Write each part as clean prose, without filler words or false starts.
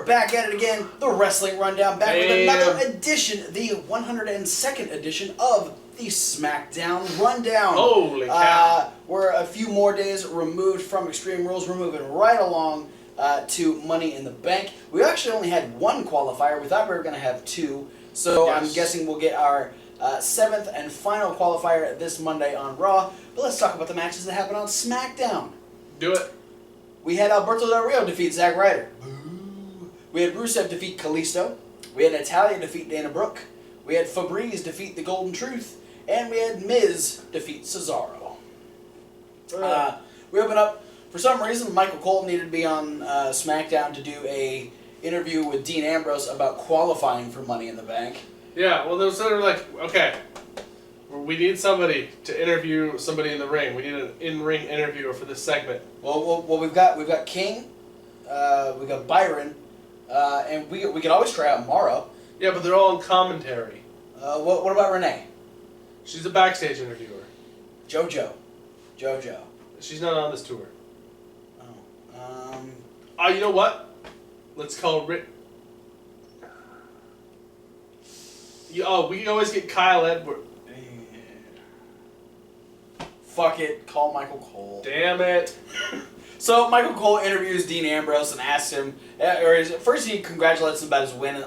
back at it again, the Wrestling Rundown, back with another edition, the 102nd edition of the Smackdown Rundown. Holy cow. We're a few more days removed from Extreme Rules. We're moving right along to Money in the Bank. We actually only had one qualifier. We thought we were going to have two. So yes. I'm guessing we'll get our seventh and final qualifier this Monday on Raw. But let's talk about the matches that happened on SmackDown. Do it. We had Alberto Del Rio defeat Zack Ryder. We had Rusev defeat Kalisto. We had Natalya defeat Dana Brooke. We had Fabriz defeat the Golden Truth. And we had Miz defeat Cesaro. We open up, for some reason, Michael Colt needed to be on SmackDown to do a interview with Dean Ambrose about qualifying for Money in the Bank. Yeah, well, they were like, okay, we need somebody to interview somebody in the ring. We need an in-ring interviewer for this segment. Well, we've got King, we got Byron, and we can always try out Morrow. Yeah, but they're all in commentary. What about Renee? She's a backstage interviewer. JoJo. She's not on this tour. Oh. You know what? Let's call Rick. We can always get Kyle Edwards. Fuck it, call Michael Cole. Damn it. So Michael Cole interviews Dean Ambrose and asks him, first he congratulates him about his win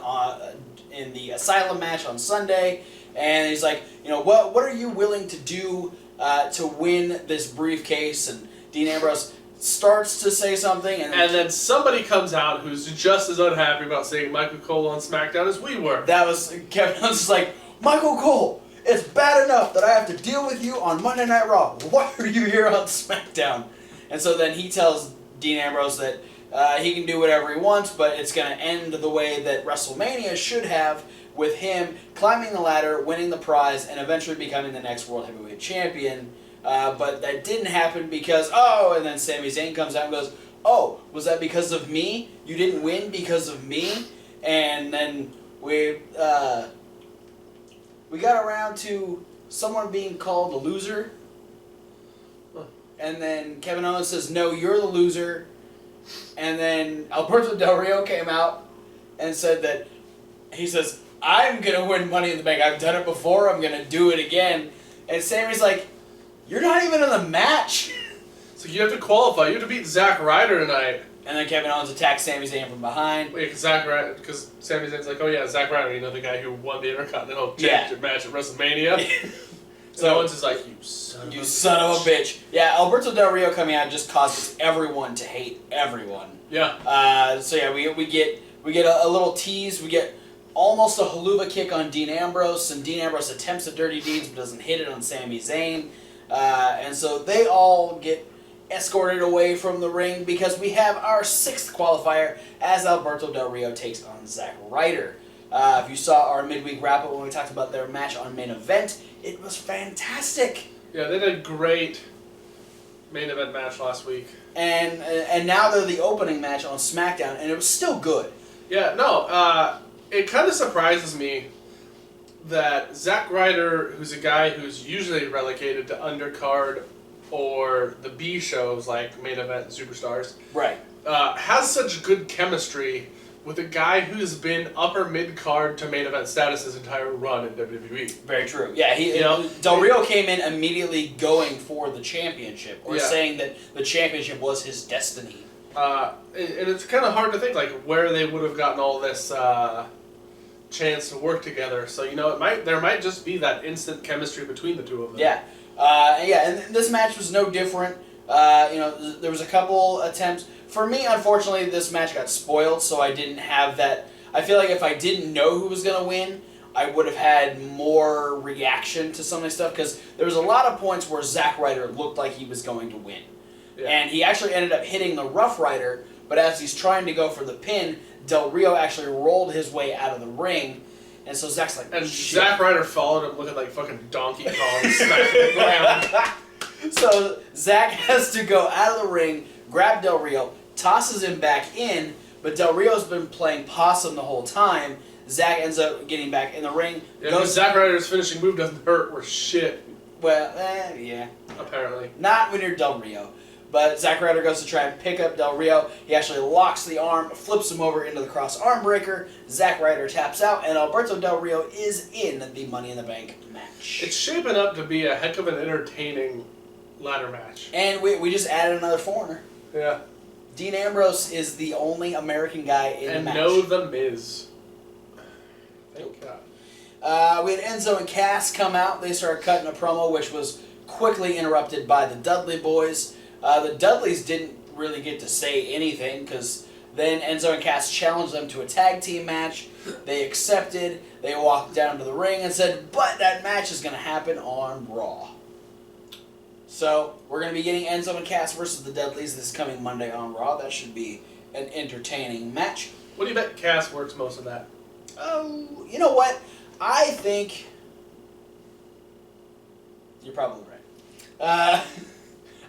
in the Asylum match on Sunday, and he's like, what are you willing to do to win this briefcase? And Dean Ambrose starts to say something, and then somebody comes out who's just as unhappy about seeing Michael Cole on SmackDown as we were. That was Kevin Owens is like, Michael Cole, it's bad enough that I have to deal with you on Monday Night Raw. Why are you here on SmackDown? And so then he tells Dean Ambrose that he can do whatever he wants, but it's going to end the way that WrestleMania should have, with him climbing the ladder, winning the prize, and eventually becoming the next World Heavyweight Champion. But that didn't happen because, and then Sami Zayn comes out and goes, was that because of me? You didn't win because of me? And then we got around to someone being called a loser. And then Kevin Owens says, no, you're the loser. And then Alberto Del Rio came out and said that, he says, I'm going to win Money in the Bank. I've done it before. I'm going to do it again. And Sami's like, you're not even in the match. So you have to qualify. You have to beat Zack Ryder tonight. And then Kevin Owens attacks Sami Zayn from behind. Wait, because Sami Zayn's like, Zack Ryder, the guy who won the Intercontinental Championship match at WrestleMania. So Owens is like, you son of a bitch. Yeah, Alberto Del Rio coming out just causes everyone to hate everyone. Yeah. We get a little tease. We get almost a haluva kick on Dean Ambrose, and Dean Ambrose attempts a dirty deeds but doesn't hit it on Sami Zayn. And so they all get escorted away from the ring because we have our sixth qualifier as Alberto Del Rio takes on Zack Ryder. If you saw our midweek wrap-up when we talked about their match on Main Event, it was fantastic. Yeah, they did a great Main Event match last week. And now they're the opening match on SmackDown, and it was still good. Yeah, no, it kind of surprises me that Zack Ryder, who's a guy who's usually relegated to undercard or the B shows like Main Event and Superstars, right, has such good chemistry with a guy who's been upper mid-card to Main Event status his entire run in WWE. Very true. Yeah, Del Rio came in immediately going for the championship, or saying that the championship was his destiny. And it's kind of hard to think where they would have gotten all this chance to work together. So there might just be that instant chemistry between the two of them. Yeah, and this match was no different. There was a couple attempts. For me, unfortunately, this match got spoiled, so I didn't have that. I feel like if I didn't know who was going to win, I would have had more reaction to some of the stuff, because there was a lot of points where Zack Ryder looked like he was going to win. Yeah. And he actually ended up hitting the Rough Rider, but as he's trying to go for the pin, Del Rio actually rolled his way out of the ring, and so Zack's like, and shit. Zack Ryder followed him looking like fucking Donkey Kong smacking the ground. So Zack has to go out of the ring, grab Del Rio, tosses him back in, but Del Rio's been playing possum the whole time. Zack ends up getting back in the ring. Yeah, Zack Ryder's finishing move doesn't hurt or shit. Well, yeah. Apparently. Not when you're Del Rio. But Zack Ryder goes to try and pick up Del Rio. He actually locks the arm, flips him over into the cross arm breaker. Zack Ryder taps out, and Alberto Del Rio is in the Money in the Bank match. It's shaping up to be a heck of an entertaining ladder match. And we just added another foreigner. Yeah. Dean Ambrose is the only American guy in the match. And no The Miz. Thank God. We had Enzo and Cass come out. They started cutting a promo, which was quickly interrupted by the Dudley Boys. The Dudleys didn't really get to say anything because then Enzo and Cass challenged them to a tag team match. They accepted. They walked down to the ring and said, but that match is going to happen on Raw. So we're going to be getting Enzo and Cass versus the Dudleys this coming Monday on Raw. That should be an entertaining match. What do you bet Cass works most of that? Oh, you know what? I think you're probably right.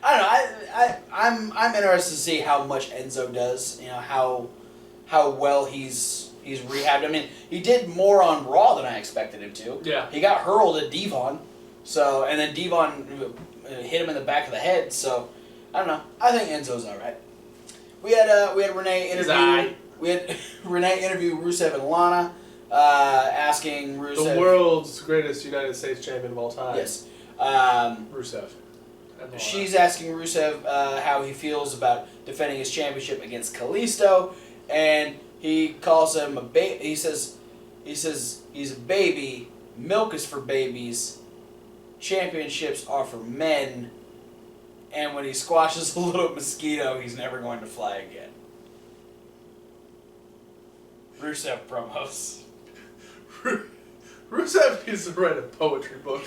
I don't know. I'm interested to see how much Enzo does. You know how well he's rehabbed. I mean, he did more on Raw than I expected him to. Yeah. He got hurled at Devon, and then Devon hit him in the back of the head. So I don't know. I think Enzo's all right. We had Renee interview. We had Renee interview Rusev and Lana, asking Rusev, the world's greatest United States champion of all time. Yes. Rusev. She's asking Rusev how he feels about defending his championship against Kalisto, and he calls him a baby. He says he's a baby. Milk is for babies. Championships are for men. And when he squashes a little mosquito, he's never going to fly again. Rusev promos. Rusev needs to write a poetry book.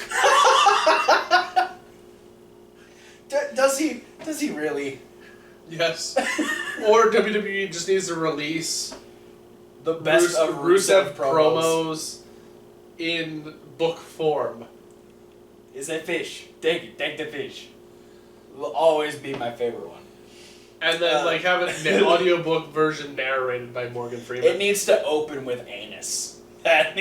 Does he really? Yes. Or WWE just needs to release the best of Rusev promos in book form. Is a fish. Take the fish. Will always be my favorite one. And then have an audiobook version narrated by Morgan Freeman. It needs to open with anus. That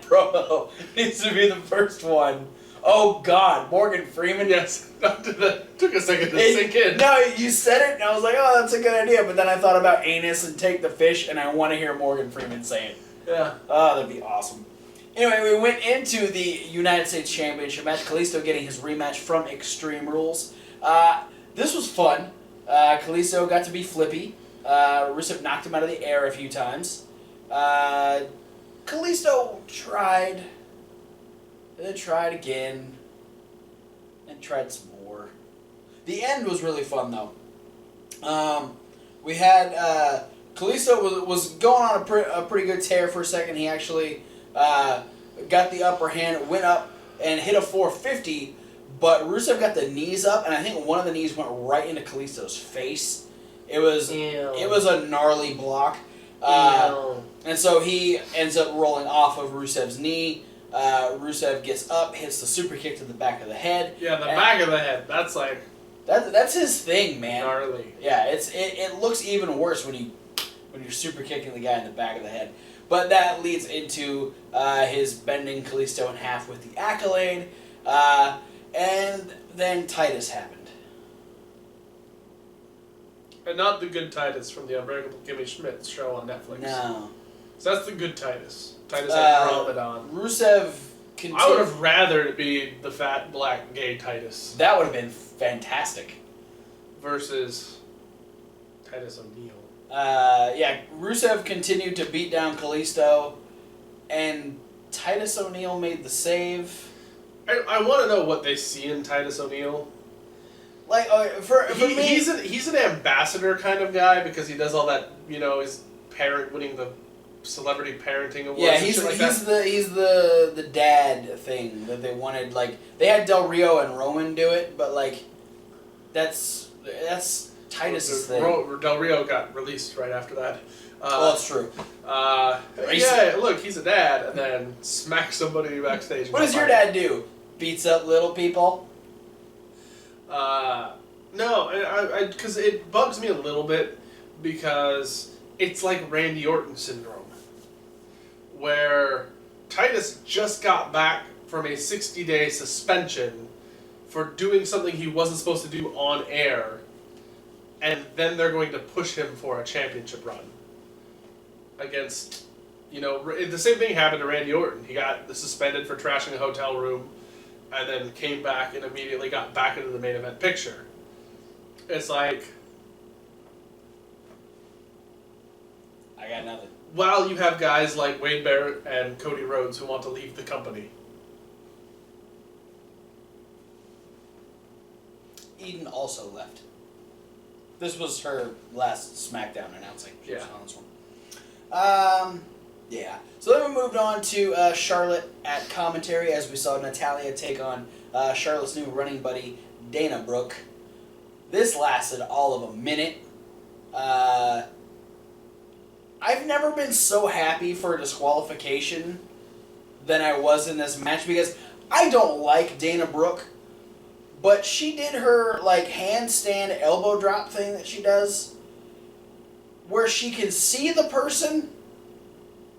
promo needs to be the first one. Oh God, Morgan Freeman. Yes, that took a second to sink in. No, you said it, and I was like, oh, that's a good idea. But then I thought about anus and take the fish, and I want to hear Morgan Freeman say it. Yeah. Oh, that'd be awesome. Anyway, we went into the United States Championship match. Kalisto getting his rematch from Extreme Rules. This was fun. Kalisto got to be flippy. Rusev knocked him out of the air a few times. Kalisto tried. Then tried again. And tried some more. The end was really fun, though. We had Kalisto was going on a pretty good tear for a second. He actually got the upper hand, went up, and hit a 450. But Rusev got the knees up, and I think one of the knees went right into Kalisto's face. It was a gnarly block. And so he ends up rolling off of Rusev's knee. Rusev gets up, hits the super kick to the back of the head. Yeah, the back of the head. That's that's his thing, man. Gnarly. Yeah, it looks even worse when you're super kicking the guy in the back of the head. But that leads into his bending Kalisto in half with the accolade. And then Titus happened. And not the good Titus from the Unbreakable Kimmy Schmidt show on Netflix. No. So that's the good Titus. Titus Andromedon. Rusev continued. I would have rather it be the fat, black, gay Titus. That would have been fantastic. Versus Titus O'Neil. Rusev continued to beat down Kalisto, and Titus O'Neil made the save. I want to know what they see in Titus O'Neil. Like, for me, he's an ambassador kind of guy because he does all that, his winning the celebrity parenting awards. Yeah, he's the dad thing that they wanted. Like, they had Del Rio and Roman do it, but that's Titus's thing. Del Rio got released right after that. Well, it's true. Yeah, look, he's a dad, and then smacks somebody backstage. What does your dad do? Beats up little people? No, because it bugs me a little bit because it's like Randy Orton syndrome, where Titus just got back from a 60-day suspension for doing something he wasn't supposed to do on air, and then they're going to push him for a championship run against, the same thing happened to Randy Orton. He got suspended for trashing a hotel room, and then came back and immediately got back into the main event picture. It's like, I got nothing. While you have guys like Wade Barrett and Cody Rhodes who want to leave the company. Eden also left. This was her last SmackDown announcing. She was on this one. Yeah. So then we moved on to Charlotte at commentary as we saw Natalya take on Charlotte's new running buddy, Dana Brooke. This lasted all of a minute. I've never been so happy for a disqualification than I was in this match because I don't like Dana Brooke, but she did her handstand elbow drop thing that she does where she can see the person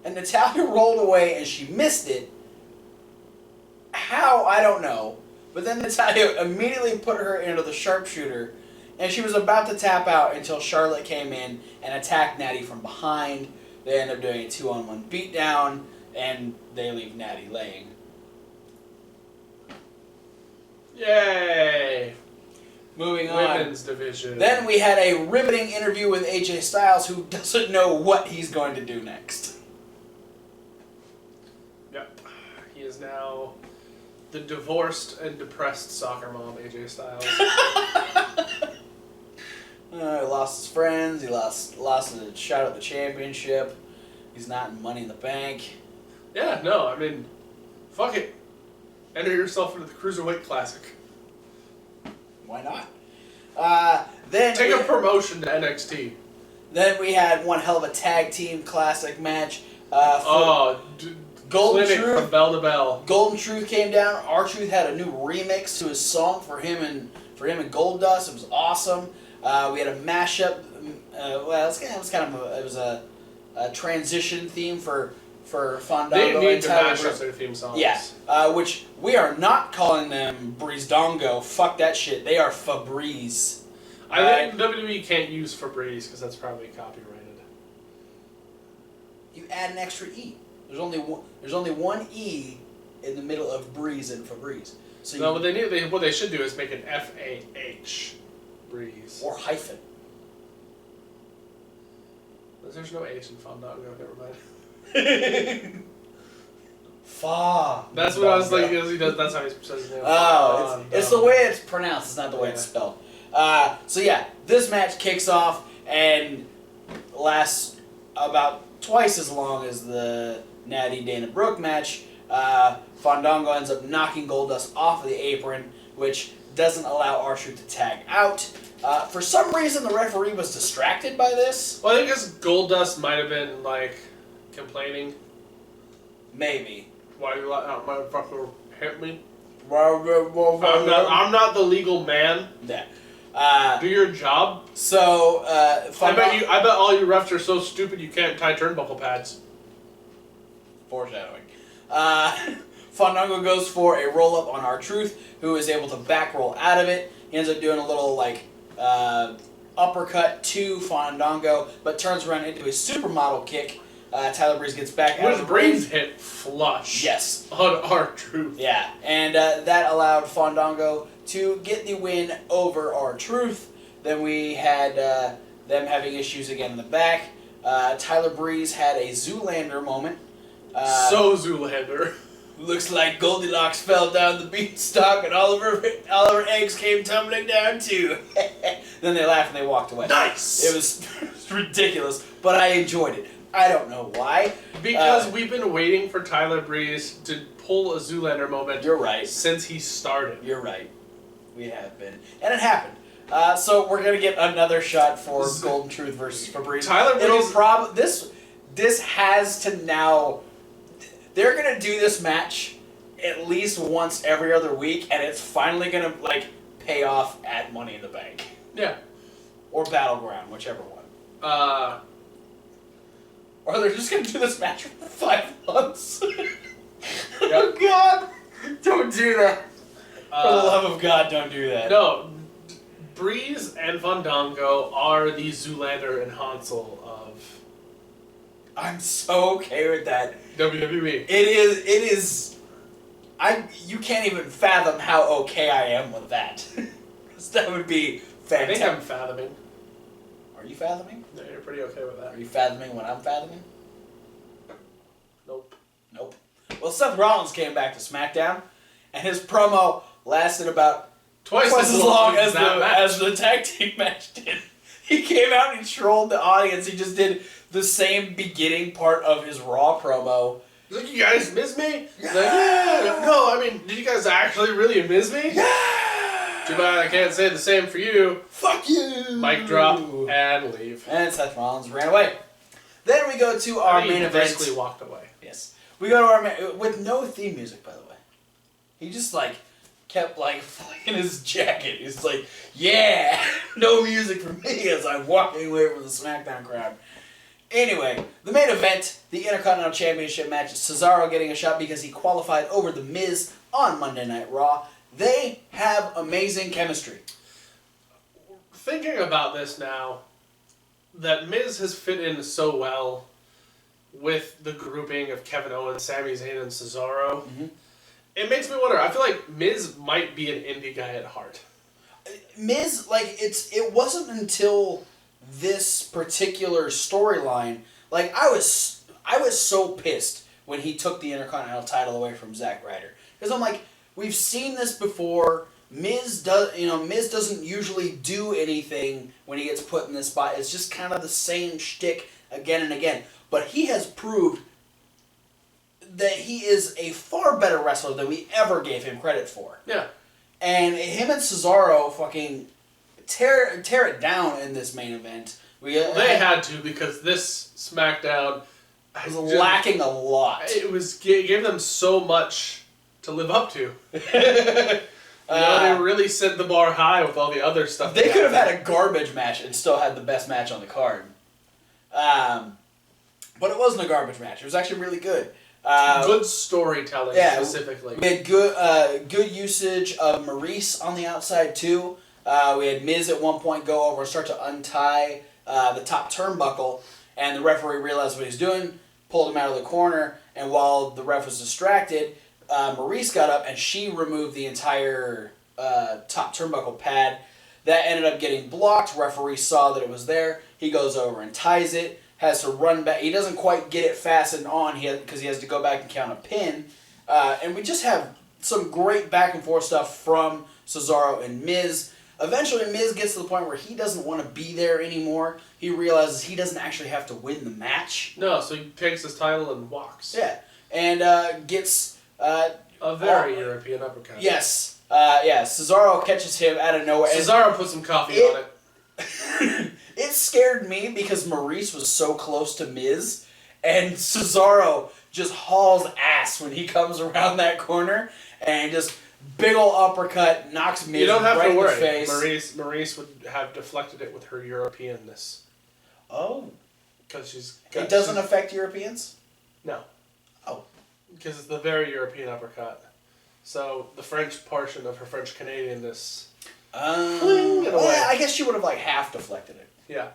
and Natalya rolled away and she missed it. How? I don't know. But then Natalya immediately put her into the sharpshooter and she was about to tap out until Charlotte came in and attacked Natty from behind. They end up doing a 2-on-1 beatdown, and they leave Natty laying. Yay! Moving on. Women's division. Then we had a riveting interview with AJ Styles, who doesn't know what he's going to do next. Yep. He is now the divorced and depressed soccer mom, AJ Styles. He lost his friends. He lost a shot at the championship. He's not in Money in the Bank. Yeah, no, I mean, fuck it. Enter yourself into the Cruiserweight Classic. Why not? Then take a promotion to NXT. Then we had one hell of a tag team classic match. Golden Truth from Bell to Bell. Golden Truth came down. R-Truth had a new remix to his song for him and Goldust. It was awesome. We had a mashup. It was a transition theme for Fandango they need and to Tyler mash Breeze. up their theme songs. Yeah, which we are not calling them Breezedongo. Fuck that shit. They are Febreze. I think WWE can't use Febreze because that's probably copyrighted. You add an extra E. There's only one E in the middle of Breeze and Febreze. So no, what they should do is make an FAH. Breeze. Or hyphen. There's no H in Fandango, never mind. Fa. That's what I was like, that's how he says his name. Oh, it's the way it's pronounced, it's not the way it's spelled. So yeah, this match kicks off and lasts about twice as long as the Natty Dana Brooke match. Fandango ends up knocking Goldust off of the apron, which doesn't allow R-Truth to tag out. For some reason, the referee was distracted by this. Well, I think because Goldust might have been, complaining. Maybe. Why you let that motherfucker hit me? I'm not the legal man. Yeah. Do your job. So, I bet all you refs are so stupid you can't tie turnbuckle pads. Foreshadowing. Fandango goes for a roll-up on R-Truth, who is able to back roll out of it. He ends up doing a little, uppercut to Fandango, but turns around into a supermodel kick. Tyler Breeze gets back out of the ring. Breeze hit flush. Yes. On R-Truth. Yeah, and that allowed Fandango to get the win over R-Truth. Then we had them having issues again in the back. Tyler Breeze had a Zoolander moment. So Zoolander. Looks like Goldilocks fell down the beanstalk and all of her eggs came tumbling down too. Then they laughed and they walked away. Nice! It was ridiculous, but I enjoyed it. I don't know why. Because we've been waiting for Tyler Breeze to pull a Zoolander moment. You're right. Since he started. You're right. We have been. And it happened. So we're going to get another shot for Golden Truth versus Febreze. Tyler Breeze... This has to now... They're going to do this match at least once every other week, and it's finally going to, pay off at Money in the Bank. Yeah. Or Battleground, whichever one. Or they're just going to do this match for 5 months. Oh, God! Don't do that. For the love of God, don't do that. No. Breeze and Fandango are the Zoolander and Hansel of I'm so okay with that. WWE. It is. You can't even fathom how okay I am with that. That would be fantastic. I think I'm fathoming. Are you fathoming? Yeah, you're pretty okay with that. Are you fathoming what I'm fathoming? Nope. Nope. Well, Seth Rollins came back to SmackDown, and his promo lasted about twice as long as the tag team match did. He came out and he trolled the audience. He just did the same beginning part of his Raw promo. He's like, you guys miss me? Yeah. Like, yeah. No, I mean, did you guys actually really miss me? Yeah. Too bad I can't say the same for you. Fuck you. Mic drop and leave. And Seth Rollins ran away. Then we go to our main event. Basically walked away. Yes. We go to our with no theme music, by the way. He just kept flicking his jacket. He's like, yeah, no music for me as I'm walking away from the SmackDown crowd. Anyway, the main event, the Intercontinental Championship match, Cesaro getting a shot because he qualified over The Miz on Monday Night Raw. They have amazing chemistry. Thinking about this now, that Miz has fit in so well with the grouping of Kevin Owens, Sami Zayn, and Cesaro. Mm-hmm. It makes me wonder. I feel like Miz might be an indie guy at heart. Miz, it wasn't until this particular storyline, I was so pissed when he took the Intercontinental title away from Zack Ryder, because I'm like, we've seen this before. Miz doesn't usually do anything when he gets put in this spot. It's just kind of the same shtick again and again. But he has proved that he is a far better wrestler than we ever gave him credit for. Yeah. And him and Cesaro fucking tear it down in this main event. They had to, because this SmackDown was lacking a lot. It gave them so much to live up to. They really set the bar high with all the other stuff. They could have had a garbage match and still had the best match on the card. But it wasn't a garbage match. It was actually really good. Good storytelling, specifically. We had good usage of Maurice on the outside, too. We had Miz at one point go over and start to untie the top turnbuckle, and the referee realized what he was doing, pulled him out of the corner, and while the ref was distracted, Maurice got up and she removed the entire top turnbuckle pad. That ended up getting blocked. Referee saw that it was there. He goes over and ties it. Has to run back. He doesn't quite get it fastened on because he has to go back and count a pin. And we just have some great back and forth stuff from Cesaro and Miz. Eventually, Miz gets to the point where he doesn't want to be there anymore. He realizes he doesn't actually have to win the match. No, so he takes his title and walks. Yeah. And gets... a very European uppercut. Yes. Cesaro catches him out of nowhere. Cesaro put some coffee on it. It scared me because Maurice was so close to Miz, and Cesaro just hauls ass when he comes around that corner, and just big ol' uppercut knocks Miz right in the face. Maurice would have deflected it with her Europeanness. Oh. Because it doesn't affect Europeans? No. Oh. Because it's the very European uppercut. So the French portion of her French Canadianness. I guess she would have half deflected it. Yeah.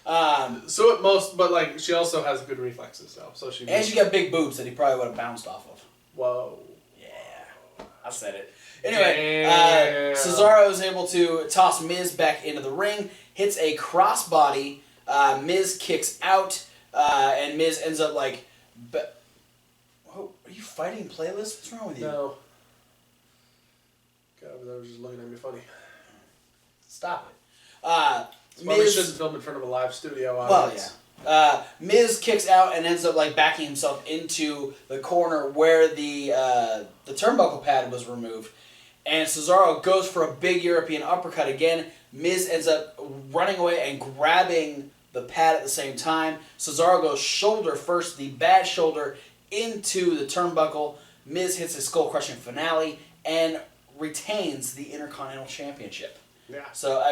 But she also has good reflexes though. So she got big boobs that he probably would have bounced off of. Whoa. Yeah. I said it. Anyway, Cesaro is able to toss Miz back into the ring, hits a crossbody. Miz kicks out, and Miz ends up Whoa, are you fighting playlists? What's wrong with you? No. God, I was just looking at me funny. Stop it. Miz shouldn't film in front of a live studio audience. Well, yeah. Miz kicks out and ends up backing himself into the corner where the turnbuckle pad was removed. And Cesaro goes for a big European uppercut again. Miz ends up running away and grabbing the pad at the same time. Cesaro goes shoulder first, the bad shoulder, into the turnbuckle. Miz hits a skull-crushing finale and retains the Intercontinental Championship. Yeah. So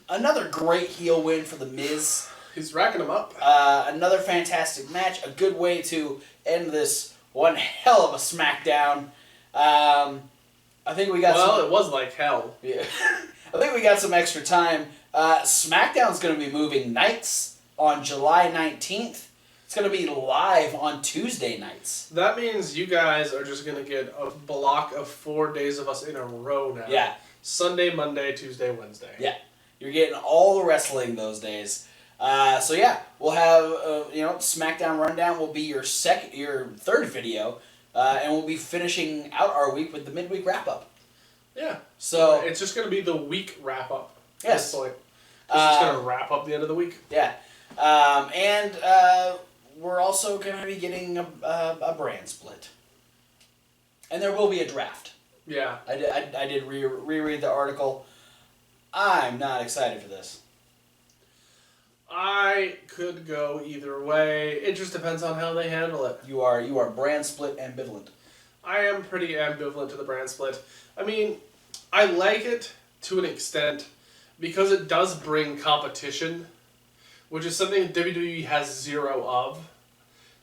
another great heel win for The Miz. He's racking them up. Another fantastic match. A good way to end this one hell of a SmackDown. I think we got it was like hell. Yeah. I think we got some extra time. SmackDown's going to be moving nights on July 19th. It's going to be live on Tuesday nights. That means you guys are just going to get a block of 4 days of us in a row now. Yeah. Sunday, Monday, Tuesday, Wednesday. Yeah. You're getting all the wrestling those days. So yeah, we'll have SmackDown Rundown will be your third video, and we'll be finishing out our week with the midweek wrap up. Yeah. So it's just going to be the week wrap up. Yes. It's just going to wrap up the end of the week. Yeah. And we're also going to be getting a brand split. And there will be a draft. Yeah. I did reread the article. I'm not excited for this. I could go either way. It just depends on how they handle it. You are brand split ambivalent. I am pretty ambivalent to the brand split. I mean, I like it to an extent because it does bring competition, which is something WWE has zero of.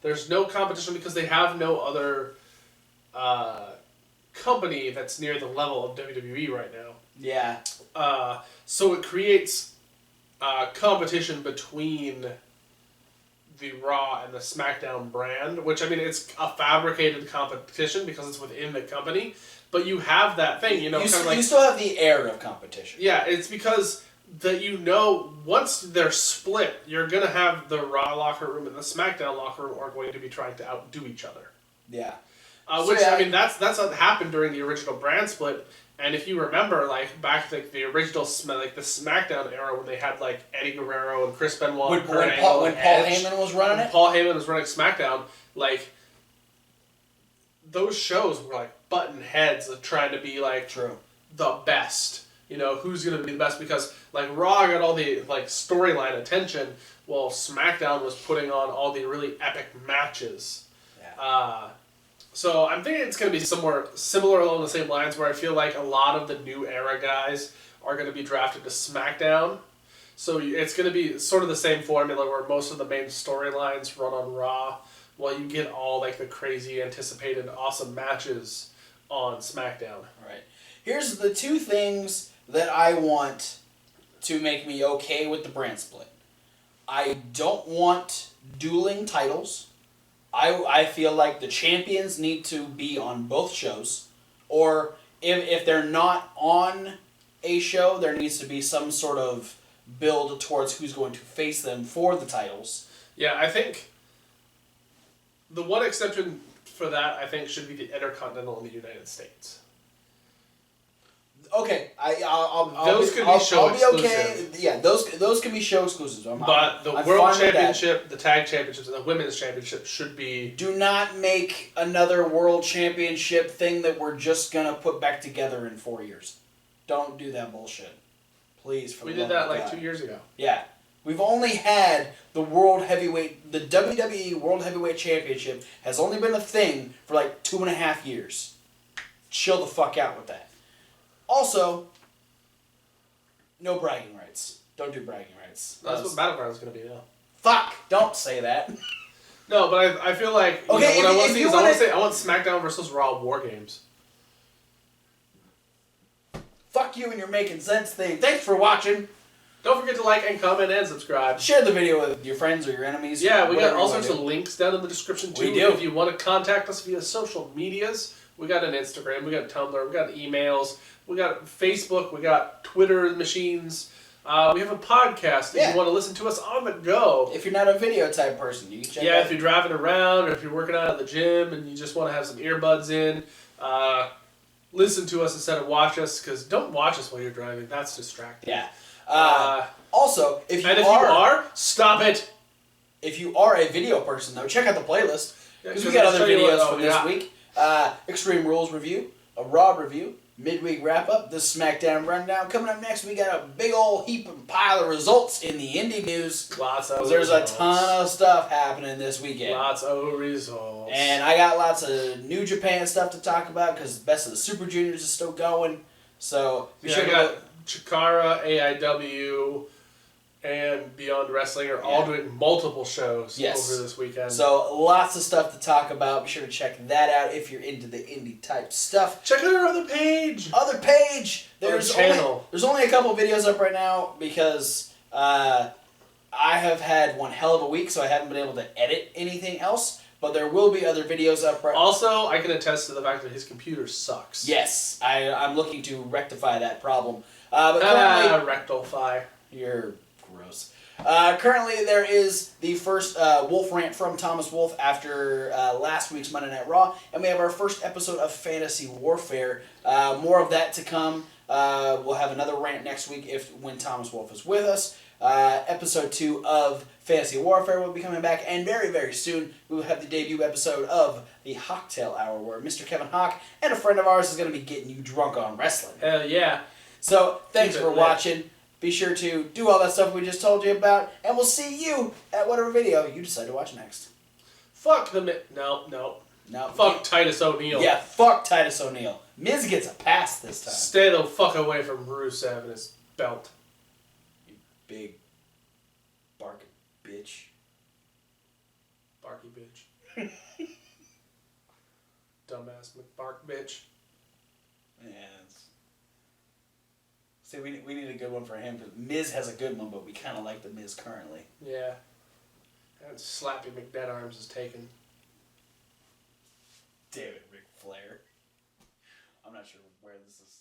There's no competition because they have no other company that's near the level of WWE right now. Yeah. So it creates competition between the Raw and the SmackDown brand, which, I mean, it's a fabricated competition because it's within the company, but you have that thing, you still have the air of competition. Yeah, it's because once they're split, you're going to have the Raw locker room and the SmackDown locker room are going to be trying to outdo each other. Yeah. I mean, that's what happened during the original brand split. And if you remember, like, back to the original, like, the SmackDown era when they had, like, Eddie Guerrero and Chris Benoit when Paul Heyman was running it? Paul Heyman was running SmackDown, like, those shows were, like, button heads of trying to be, like, True. the best. You know, who's going to be the best? Because, like, Raw got all the, like, storyline attention, while SmackDown was putting on all the really epic matches. Yeah. So I'm thinking it's going to be somewhere similar along the same lines where I feel like a lot of the new era guys are going to be drafted to SmackDown. So it's going to be sort of the same formula where most of the main storylines run on Raw while you get all like the crazy anticipated awesome matches on SmackDown. All right. Here's the two things that I want to make me okay with the brand split. I don't want dueling titles. I feel like the champions need to be on both shows. Or if they're not on a show, there needs to be some sort of build towards who's going to face them for the titles. Yeah, I think the one exception for that, I think, should be the Intercontinental in the United States. Okay, I'll be okay. Yeah, those can be show exclusives. But the World Championship, the Tag Championships, and the Women's Championship should be... Do not make another World Championship thing that we're just going to put back together in 4 years. Don't do that bullshit. Please, we did that like 2 years ago. Yeah. We've only had the WWE World Heavyweight Championship has only been a thing for like 2.5 years. Chill the fuck out with that. Also, no bragging rights. Don't do bragging rights. That's what Battleground is going to be, though. Fuck! Don't say that. No, but I feel like what I want to see is I want SmackDown versus Raw War Games. Fuck you and your making sense thing. Thanks for watching. Don't forget to like and comment and subscribe. Share the video with your friends or your enemies. Yeah, we got all sorts of links down in the description too. We do. If you want to contact us via social medias, we got an Instagram, we got Tumblr, we got emails, we got Facebook, we got Twitter machines. We have a podcast if you want to listen to us on the go. If you're not a video type person, you can check out. If you're driving around or if you're working out at the gym and you just want to have some earbuds in, listen to us instead of watch us, because don't watch us while you're driving. That's distracting. Yeah. Also, if you are, stop it. If you are a video person, though, check out the playlist. Because we Yeah, got other videos for this week. Extreme Rules review, a Raw review, midweek wrap-up, the SmackDown rundown. Coming up next, we got a big old heap and pile of results in the indie news. There's a ton of stuff happening this weekend. Lots of results. And I got lots of New Japan stuff to talk about because the Best of the Super Juniors is still going. So I got Chikara, AIW, and Beyond Wrestling are all doing multiple shows over this weekend. So lots of stuff to talk about. Be sure to check that out if you're into the indie type stuff. Check out our other page. There's only a couple videos up right now because I have had one hell of a week, so I haven't been able to edit anything else. But there will be other videos up right now. Also, I can attest to the fact that his computer sucks. Yes, I'm looking to rectify that problem. But currently, rectify. You're gross. Currently, there is the first Wolf rant from Thomas Wolf after last week's Monday Night Raw, and we have our first episode of Fantasy Warfare. More of that to come. We'll have another rant next week when Thomas Wolf is with us. Episode 2 of Fantasy Warfare will be coming back, and very, very soon we will have the debut episode of the Hawktail Hour, where Mr. Kevin Hawk and a friend of ours is going to be getting you drunk on wrestling. Hell yeah. So, thanks for watching. Be sure to do all that stuff we just told you about, and we'll see you at whatever video you decide to watch next. Fuck the No. Fuck Titus O'Neil. Yeah, fuck Titus O'Neil. Miz gets a pass this time. Stay the fuck away from Rusev and his belt. You big barking bitch. Barky bitch. Dumbass McBark bitch. Yeah. See, we need a good one for him, because Miz has a good one, but we kind of like the Miz currently. Yeah. And Slappy McDeadarms is taken. Damn it, Ric Flair. I'm not sure where this is